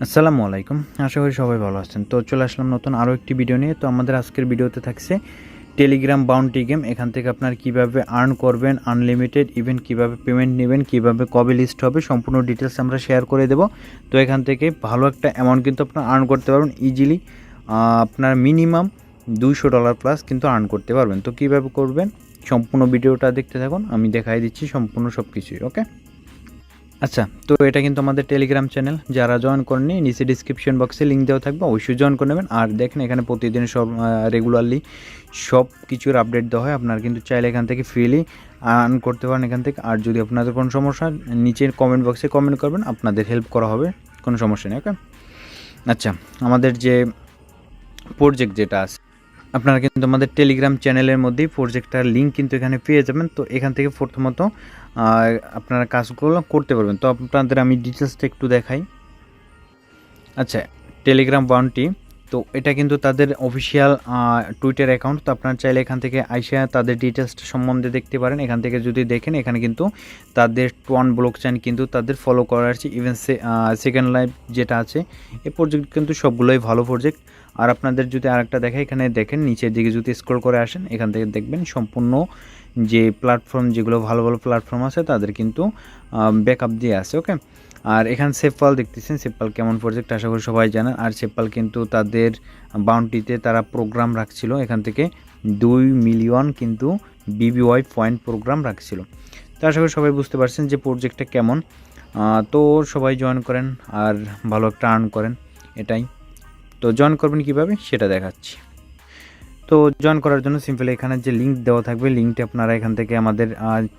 আসসালামু আলাইকুম। আশা করি সবাই ভালো আছেন। তো চলে আসলাম নতুন আরও একটি ভিডিও নিয়ে। তো আমাদের আজকের ভিডিওতে থাকছে টেলিগ্রাম বাউন্টি গেম। এখান থেকে আপনারা কীভাবে আর্ন করবেন, আনলিমিটেড ইভেন কীভাবে পেমেন্ট নেবেন, কীভাবে কবে লিস্ট হবে, সম্পূর্ণ ডিটেলস আমরা শেয়ার করে দেব। তো এখান থেকে ভালো একটা অ্যামাউন্ট কিন্তু আপনারা আর্ন করতে পারবেন ইজিলি। আপনার মিনিমাম $200 প্লাস কিন্তু আর্ন করতে পারবেন। তো কীভাবে করবেন সম্পূর্ণ ভিডিওটা দেখতে থাকুন, আমি দেখাই দিচ্ছি সম্পূর্ণ সব কিছুই। ওকে, আচ্ছা, তো এটা কিন্তু আমাদের টেলিগ্রাম চ্যানেল। যারা জয়েন করেননি নিচে ডিসক্রিপশন বক্সে লিঙ্ক দেওয়া থাকবে, অবশ্যই জয়েন করে নেবেন। আর দেখেন এখানে প্রতিদিন সব রেগুলারলি সব কিছুর আপডেট দেওয়া হয়। আপনারা কিন্তু চাইলে এখান থেকে ফ্রিলি আর্ন করতে পারেন এখান থেকে। আর যদি আপনাদের কোনো সমস্যা নিচের কমেন্ট বক্সে কমেন্ট করবেন, আপনাদের হেল্প করা হবে, কোনো সমস্যা নেই। ওকে, আচ্ছা, আমাদের যে প্রজেক্ট যেটা আছে, আপনারা কিন্তু আমাদের টেলিগ্রাম চ্যানেলের মধ্যেই প্রজেক্টটার লিঙ্ক কিন্তু এখানে পেয়ে যাবেন। তো এখান থেকে প্রথমত আপনারা কাজগুলো করতে পারবেন। তো আপনাদের আমি ডিটেলসটা একটু দেখাই। আচ্ছা, টেলিগ্রাম বাউন্টি, তো এটা কিন্তু তাদের অফিসিয়াল টুইটার অ্যাকাউন্ট। তো আপনারা চাইলে এখান থেকে আইসা তাদের ডিটেলসটা সম্বন্ধে দেখতে পারেন। এখান থেকে যদি দেখেন, এখানে কিন্তু তাদের টোয়ান ব্লকচেন কিন্তু তাদের ফলো করা আছে। ইভেন সেকেন্ড লাইফ যেটা আছে, এই প্রজেক্ট কিন্তু সবগুলোই ভালো প্রজেক্ট। আর আপনাদের যদি আরেকটা দেখে, এখানে দেখেন নিচের দিকে যদি স্ক্রল করে আসেন, এখান থেকে দেখবেন সম্পূর্ণ যে প্ল্যাটফর্ম, যেগুলো ভালো ভালো প্ল্যাটফর্ম আছে তাদের কিন্তু ব্যাকআপ দিয়ে আছে। ওকে, আর এখানে সেফপাল দেখতেছেন, সেফপাল কেমন প্রজেক্ট আশা করি সবাই জানেন। আর সেফপাল কিন্তু তাদের বাউন্টিতে তারা প্রোগ্রাম রাখছিল, এখান থেকে 2 মিলিয়ন কিন্তু বিবিওয়াই পয়েন্ট প্রোগ্রাম রাখছিল। তো আশা করি সবাই বুঝতে পারছেন যে প্রজেক্টটা কেমন। তো সবাই জয়েন করেন আর ভালো একটা আর্ন করেন, এটাই। তো জয়েন করবেন কীভাবে সেটা দেখাচ্ছি। তো জয়েন করার জন্য সিম্পলি এখানে যে লিঙ্ক দেওয়া থাকবে, লিঙ্কটা আপনারা এখান থেকে আমাদের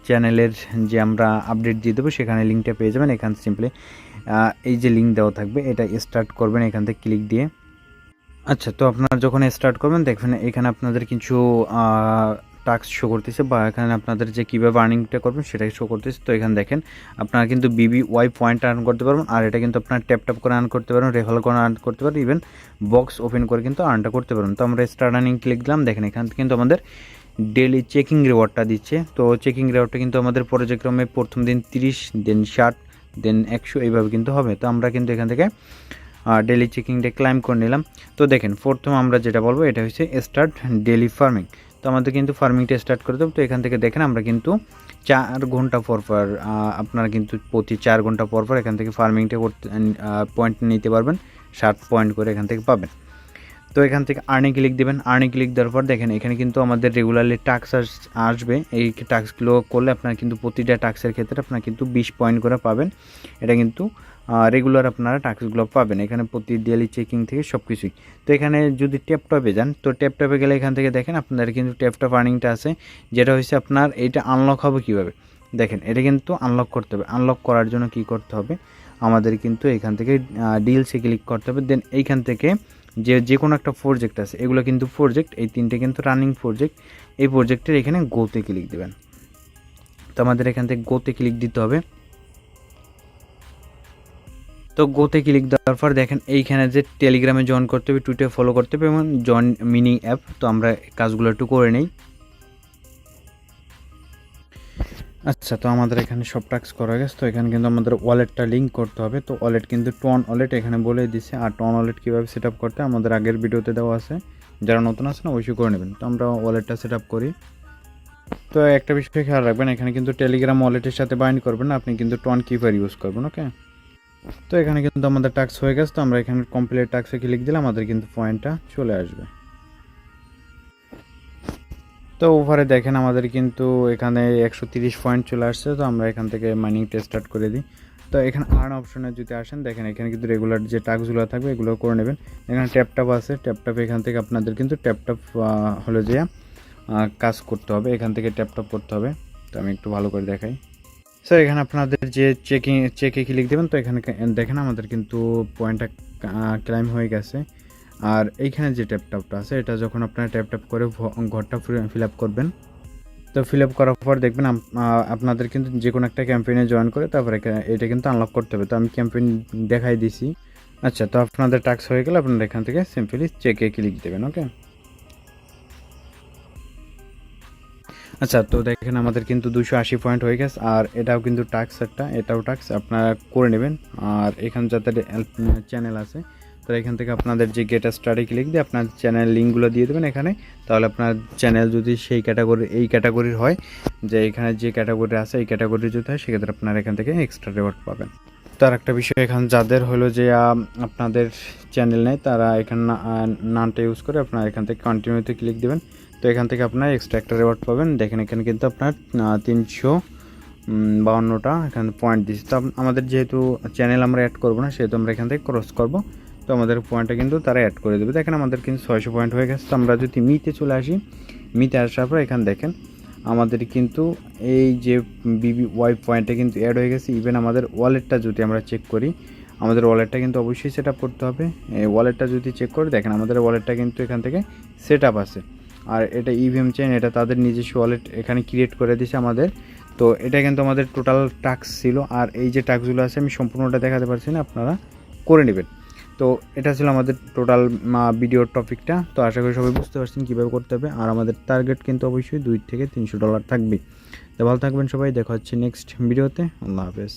চ্যানেলের যে আমরা আপডেট দিয়ে দেবো সেখানে লিঙ্কটা পেয়ে যাবেন। এখান সিম্পলি এই যে লিঙ্ক দেওয়া থাকবে এটা স্টার্ট করবেন এখান থেকে ক্লিক দিয়ে। আচ্ছা, তো আপনারা যখন স্টার্ট করবেন দেখবেন এখানে আপনাদের কিছু টাস্ক শো করতেছে, বা এখানে আপনাদের যে কীভাবে আর্নিংটা করবেন সেটাই শো করতেছে। তো এখানে দেখেন আপনারা কিন্তু বিবিওয়াই পয়েন্ট আর্ন করতে পারবেন। আর এটা কিন্তু আপনারা ট্যাপ করে আর্ন করতে পারবেন, রেফার করে আর্ন করতে পারবেন, ইভেন বক্স ওপেন করে কিন্তু আর্নটা করতে পারবেন। তো আমরা স্টার্ট আর্নিং ক্লিক দিলাম, দেখেন এখান থেকে কিন্তু আমাদের ডেলি চেকিং রিওয়ার্ডটা দিচ্ছে। তো চেকিং রিওয়ার্ডটা কিন্তু আমাদের পর্যায়ক্রমে প্রথম দিন 30, দেন 60, দেন 100, এইভাবে কিন্তু হবে। তো আমরা কিন্তু এখান থেকে ডেলি চেকিংটা ক্লাইম করে নিলাম। তো দেখেন প্রথম আমরা যেটা বলবো এটা হচ্ছে স্টার্ট ডেলি ফার্মিং। তো আমাদের কিন্তু ফার্মিংটা স্টার্ট করে দেবো। তো এখান থেকে দেখেন আমরা কিন্তু 4 ঘন্টা পর পর আপনারা কিন্তু প্রতি 4 ঘন্টা পর পর এখান থেকে ফার্মিংটা করতে পয়েন্ট নিতে পারবেন, 60 পয়েন্ট করে এখান থেকে পাবেন। তো এখান থেকে আর্নিং ক্লিক দেবেন। আর্নিং ক্লিক দেওয়ার পর দেখেন এখানে কিন্তু আমাদের রেগুলারলি টাস্ক আসবে। এই টাস্কগুলো করলে আপনারা কিন্তু প্রতিটা টাস্কের ক্ষেত্রে আপনারা কিন্তু 20 পয়েন্ট করে পাবেন। এটা কিন্তু রেগুলার আপনারা টাস্কগুলো পাবেন এখানে প্রতি ডেলি চেকিং থেকে সব কিছুই। তো এখানে যদি ট্যাপটপে যান, তো ট্যাপটপে গেলে এখান থেকে দেখেন আপনাদের কিন্তু ট্যাপটপ আর্নিংটা আছে, যেটা হচ্ছে আপনার এইটা আনলক হবে কীভাবে দেখেন। এটা কিন্তু আনলক করতে হবে। আনলক করার জন্য কি করতে হবে, আমাদের কিন্তু এখান থেকে ডিলসে ক্লিক করতে হবে। দেন এইখান থেকে যে কোনো একটা প্রজেক্ট আছে, এগুলো কিন্তু প্রজেক্ট, এই তিনটে কিন্তু রানিং প্রজেক্ট। এই প্রজেক্টের এখানে গোতে ক্লিক দেবেন। তো আমাদের এখান থেকে গোতে ক্লিক দিতে হবে। তো গোতে ক্লিক দেওয়ার পর দেখেন এইখানে যে টেলিগ্রামে জয়েন করতে হবে, টুইটার ফলো করতে হবে এবং জয়েন মিনি অ্যাপ। তো আমরা কাজগুলো একটু করে নেই। আচ্ছা, তো আমাদের এখানে সব টাস্ক করা গেছে। তো এখানে কিন্তু আমাদের ওয়ালেটটা লিঙ্ক করতে হবে। তো ওয়ালেট কিন্তু টন ওয়ালেট এখানে বলে দিচ্ছে। আর টন ওয়ালেট কীভাবে সেট আপ করতে আমাদের আগের ভিডিওতে দেওয়া আছে, যারা নতুন আছে না অবশ্যই করে নেবেন। তো আমরা ওয়ালেটটা সেট আপ করি। তো একটা বিষয় খেয়াল রাখবেন, এখানে কিন্তু টেলিগ্রাম ওয়ালেটের সাথে বাইন্ড করবেন না, আপনি কিন্তু টন কিপার ইউজ করবেন। ওকে, তো এখানে কিন্তু আমাদের টাস্ক হয়ে গেছে। তো আমরা এখানে কমপ্লিট টাস্কে ক্লিক দিলে আমাদের কিন্তু পয়েন্টটা চলে আসবে। তো ওভারে দেখেন আমাদের কিন্তু এখানে 130 পয়েন্ট চলে আসছে। তো আমরা এখান থেকে মাইনিংটা স্টার্ট করে দিই। তো এখানে আর্ন অপশনে যদি আসেন দেখেন এখানে কিন্তু রেগুলার যে টাস্কগুলো থাকবে এগুলো করে নেবেন। এখানে ট্যাপটপ আছে, ট্যাপটপ এখান থেকে আপনাদের কিন্তু ট্যাপটপ হলে যে কাজ করতে হবে, এখান থেকে ট্যাপটপ করতে হবে। তো আমি একটু ভালো করে দেখাই। স্যার এখানে আপনাদের যে চেকে ক্লিক দেবেন। তো এখানে দেখেন আমাদের কিন্তু পয়েন্টটা ক্লাইম হয়ে গেছে। আর এইখানে যে ট্যাপটপটা আছে, এটা যখন আপনারা ট্যাপটপ করে ঘরটা ফিল আপ করবেন, তো ফিল আপ করার পর দেখবেন আপনাদের কিন্তু যে কোনো একটা ক্যাম্পেইনে জয়েন করে তারপরে এটা কিন্তু আনলক করতে হবে। তো আমি ক্যাম্পেইন দেখাই দিছি। আচ্ছা, তো আপনাদের টাস্ক হয়ে গেলে আপনারা এখান থেকে সিম্পলি চেকে ক্লিক দেবেন। ওকে, আচ্ছা, তো দেখেন আমাদের কিন্তু 280 পয়েন্ট হয়ে গেছে, আর এটাও কিন্তু টাস্ক একটা, এটাও টাস্ক আপনারা করে নেবেন। আর এখানে যাদের চ্যানেল আছে, তো এখান থেকে আপনাদের যে গেট স্টাডি ক্লিক দিয়ে আপনার চ্যানেল লিঙ্কগুলো দিয়ে দেবেন এখানে। তাহলে আপনার চ্যানেল যদি সেই ক্যাটাগরি, এই ক্যাটাগরির হয়, যে এখানে যে ক্যাটাগরি আছে এই ক্যাটাগরি যদি হয়, সেক্ষেত্রে আপনারা এখান থেকে এক্সট্রা রিওয়ার্ড পাবেন। তার একটা বিষয়, এখানে যাদের হলো যে আপনাদের চ্যানেল নেই, তারা এখানে নামটা ইউজ করে আপনারা এখান থেকে কন্টিনিউতে ক্লিক দেবেন। তো এখান থেকে আপনার এক্সট্রা একটা রিওয়ার্ড পাবেন। দেখেন এখানে কিন্তু আপনার 352টা এখানে পয়েন্ট দিচ্ছে। তো আমাদের যেহেতু চ্যানেল আমরা অ্যাড করবো না, সেহেতু আমরা এখান থেকে ক্রস করবো, তো আমাদের পয়েন্টটা কিন্তু তারা অ্যাড করে দেবে। দেখেন আমাদের কিন্তু 600 পয়েন্ট হয়ে গেছে। তো আমরা যদি মিতে চলে আসি, মিতে আসার পর এখানে দেখেন আমাদের কিন্তু এই যে BBY পয়েন্টটা কিন্তু অ্যাড হয়ে গেছে। ইভেন আমাদের ওয়ালেটটা যদি আমরা চেক করি, আমাদের ওয়ালেটটা কিন্তু অবশ্যই সেট আপ করতে হবে। এই ওয়ালেটটা যদি চেক করে দেখেন, আমাদের ওয়ালেটটা কিন্তু এখান থেকে সেট আপ আছে। আর এটা ইভিএম চেইন, এটা তাদের নিজস্ব ওয়ালেট এখানে ক্রিয়েট করে দিয়েছে আমাদের। তো এটা কিন্তু আমাদের টোটাল টাস্ক ছিল। আর এই যে টাস্কগুলো আছে আমি সম্পূর্ণটা দেখাতে পারছি না, আপনারা করে নেবেন। তো এটা ছিল আমাদের টোটাল ভিডিওর টপিকটা। তো আশা করি সবাই বুঝতে পারছেন কীভাবে করতে হবে। আর আমাদের টার্গেট কিন্তু অবশ্যই $2 থেকে $300 থাকবে। তো ভালো থাকবেন সবাই, দেখা হচ্ছে নেক্সট ভিডিওতে। আল্লাহ হাফেজ।